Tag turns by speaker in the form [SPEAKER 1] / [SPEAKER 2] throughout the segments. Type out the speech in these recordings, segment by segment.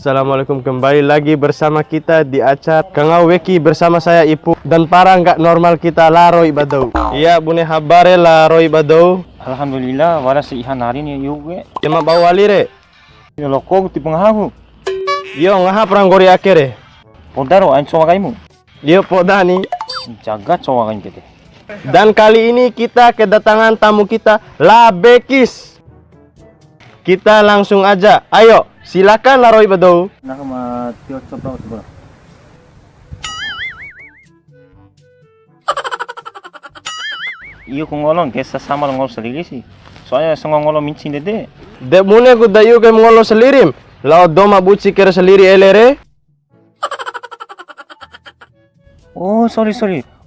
[SPEAKER 1] Assalamualaikum, kembali lagi bersama kita di acara Kangau Weki bersama saya Ipu dan para nggak normal kita Laroy Badau. Iya, bune habare Laroy Badau.
[SPEAKER 2] Alhamdulillah, wala sa ihan hari ni yuge.
[SPEAKER 1] Cuma bawa lire.
[SPEAKER 2] Loko ti pengahahu.
[SPEAKER 1] Yo ngaha pranggori akere.
[SPEAKER 2] Podaro ain sowa kaimu.
[SPEAKER 1] Yo podani.
[SPEAKER 2] Jaga sowa kain pete.
[SPEAKER 1] Dan kali ini kita kedatangan tamu kita La Bekis. Kita langsung aja. Ayo, silakan Laroy Badau.
[SPEAKER 2] Nakama tiot sobrang sobrang. Iyo kung ngolong kesa sama ngol sendiri sih. Soalnya ngolong mincin dede.
[SPEAKER 1] De mune ku dayu ke ngolo selirim. Lao doma buci kere seliri elere.
[SPEAKER 2] Oh, sorry.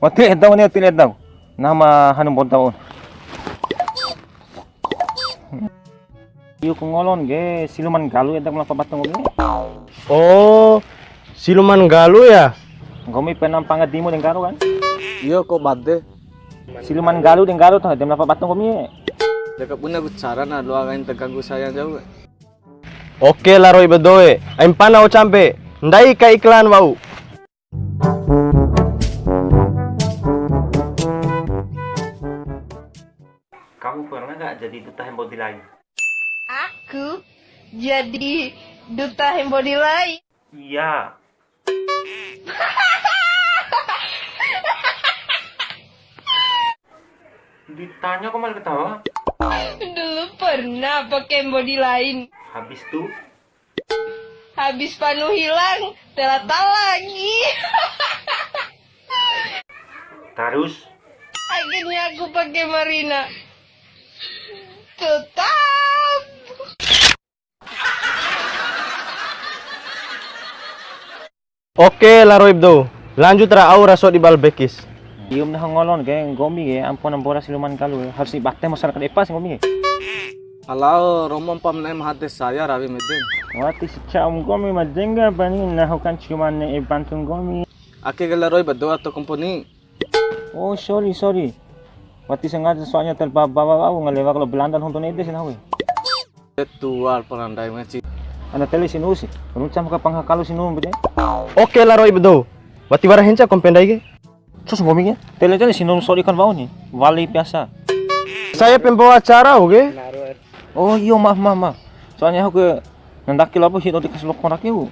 [SPEAKER 2] Wati edaw ni atin edaw. Nama hanum bodawon. Iyo kung ngolong ge siluman galu edaw mula pabatong ge.
[SPEAKER 1] Oh, siluman galu ya?
[SPEAKER 2] Gomi penampangan dimo deng garu kan?
[SPEAKER 3] Iya kok bade.
[SPEAKER 2] Siluman galu deng garu tuh edaw mula pabatong gomi.
[SPEAKER 3] Dekat punya cara na doa kain terganggu saya jauh.
[SPEAKER 1] Oke Laroy Badoe, aim panau campe. Ndai ka iklan wau.
[SPEAKER 2] Kamu pernah nggak jadi duta hembody lain?
[SPEAKER 4] Aku jadi duta hembody lain.
[SPEAKER 2] Iya. Ditanya kok malah ketawa?
[SPEAKER 4] Dulu pernah pakai body lain.
[SPEAKER 2] Habis tuh
[SPEAKER 4] Habis panu hilang, telata lagi.
[SPEAKER 2] terus
[SPEAKER 4] Akhirnya aku pakai Marina. Tetap.
[SPEAKER 1] Oke Laroy Badau, lanjut ra aura so di Balbekis.
[SPEAKER 2] Dium na ngolon kayak gomi kayak ampun ampora siluman kalu harus dibakte masyarakat epas gomi.
[SPEAKER 3] Kalau romon pamnai mahate saya rawi meden.
[SPEAKER 2] Wati si caum gomi majenga bani nahukan ciuman ne bantung gomi.
[SPEAKER 3] Ake gala roy bado atau komponi.
[SPEAKER 2] Oh sorry. Wati sengaja soalnya terbawa-bawa ngelewa kalau Belanda honton ede sinawi.
[SPEAKER 3] Tuar perandai ngaci.
[SPEAKER 2] Ana tele sinusi, runcam ka panghakalu sinum bede.
[SPEAKER 1] Oke Laroy Badau, wati wara henca kompendai ge.
[SPEAKER 2] Sus gomi ya. Tele sinum sorry kan bau nih. Wali biasa.
[SPEAKER 1] Saya pembawa acara oke.
[SPEAKER 2] Oh iya maaf. Soalnya aku ngendaki lapo hito di keselok konak iu.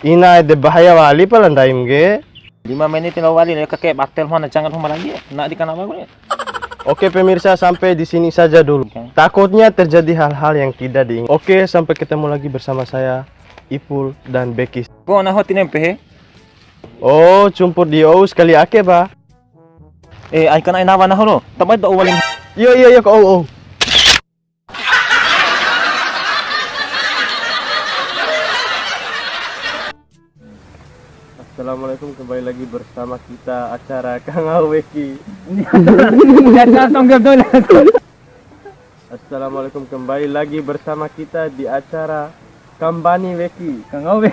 [SPEAKER 1] Ina de bahaya wali palandaim ge.
[SPEAKER 2] 5 menit na wali ya kakek batel mana jangan homa lagi. Nak dikan apa gue?
[SPEAKER 1] Oke pemirsa, sampai di sini saja dulu. Takutnya terjadi hal-hal yang tidak diinginkan. Oke, sampai ketemu lagi bersama saya Ipul dan Bekis.
[SPEAKER 2] Kok nah hoti nempe?
[SPEAKER 1] Oh, cumpur di ou sekali ake ba?
[SPEAKER 2] Ay kan ay nawa na hono. Tamay do walin.
[SPEAKER 1] Yo ko ou. Assalamualaikum, kembali lagi bersama kita acara Kangau Weki. Assalamualaikum, kembali lagi bersama kita di acara Kambani Weki.
[SPEAKER 2] Kangau we.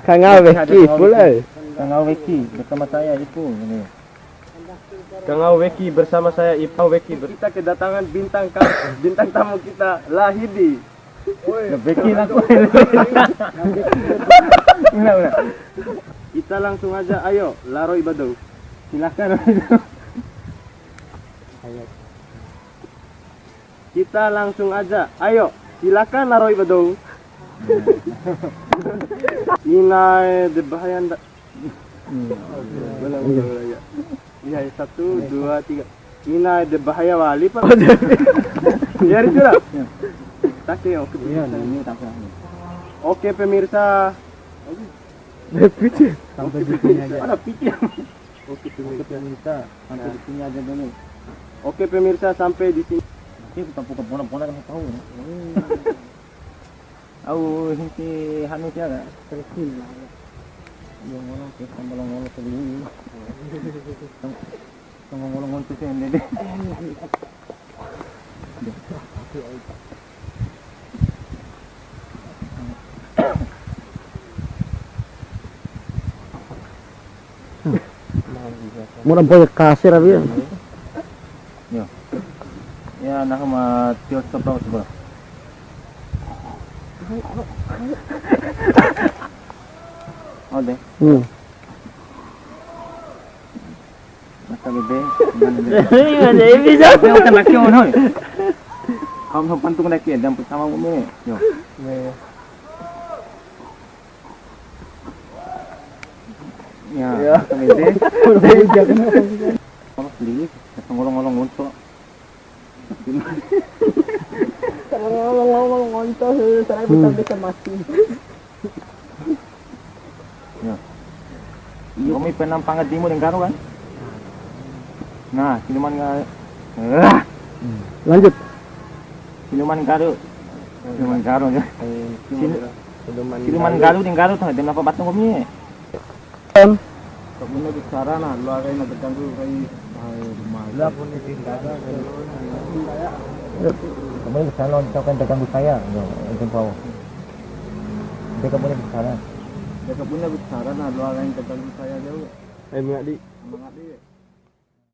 [SPEAKER 1] Kangau Weki pula.
[SPEAKER 2] Kangau weki bersama saya itu ini.
[SPEAKER 1] Kangau Weki bersama saya Ipau Weki. Kita kedatangan bintang tamu kita Lahidi.
[SPEAKER 2] Beki aku. Udah.
[SPEAKER 1] Kita langsung aja, ayo Laroy Badau.
[SPEAKER 2] Silakan.
[SPEAKER 1] Kita langsung aja, ayo silakan Laroy Badau. Inai de bahaya ndak. Iya, 1, 2, 3. Inai de bahaya wali pak. Biar sudah. Take oke.
[SPEAKER 2] Iya, ini tak apa.
[SPEAKER 1] Oke pemirsa.
[SPEAKER 2] Sampai di sini aja.
[SPEAKER 1] Ada pikir.
[SPEAKER 2] Oke pemirsa, sampai di sini aja dulu.
[SPEAKER 1] Oke pemirsa, sampai di sini.
[SPEAKER 2] Nanti kita buka bona-bona kan tahu. Au hinti hanu tiaga. Tersin. Yang mana kita ngolong-ngolong sendiri. Ngolong-ngolong tuh sendiri deh.
[SPEAKER 3] Murah boy kasir abi.
[SPEAKER 2] Yo. Ya nak ma tiot sobrang. Oh deh.
[SPEAKER 1] Hmm.
[SPEAKER 2] Masa bebe. Gimana bisa? Kau kan laki orang hoi. Kau sopan tu laki dan pertama umur. Yo. Ya, bebe. Kalau beli, ngolong-ngolong untuk.
[SPEAKER 1] Ngomong ngontos saya bisa mati.
[SPEAKER 2] Ya. Iya, kami penampangan timur yang garu kan? Nah, siluman garu.
[SPEAKER 1] Lanjut.
[SPEAKER 2] Siluman garu. Siluman garu ya. Siluman garu yang garu tuh, dia apa batung kami?
[SPEAKER 3] Kamu nak bicara nah, lu ada yang terganggu kayak rumah.
[SPEAKER 2] Lah pun ditinggal. Kamu ni salon kau kan terganggu saya. Yo, itu kau. Dia kamu ni bicara.
[SPEAKER 3] Ya kamu nak bicara nah, lu ada yang terganggu saya jauh.
[SPEAKER 1] Mengadi.
[SPEAKER 3] Semangat dia.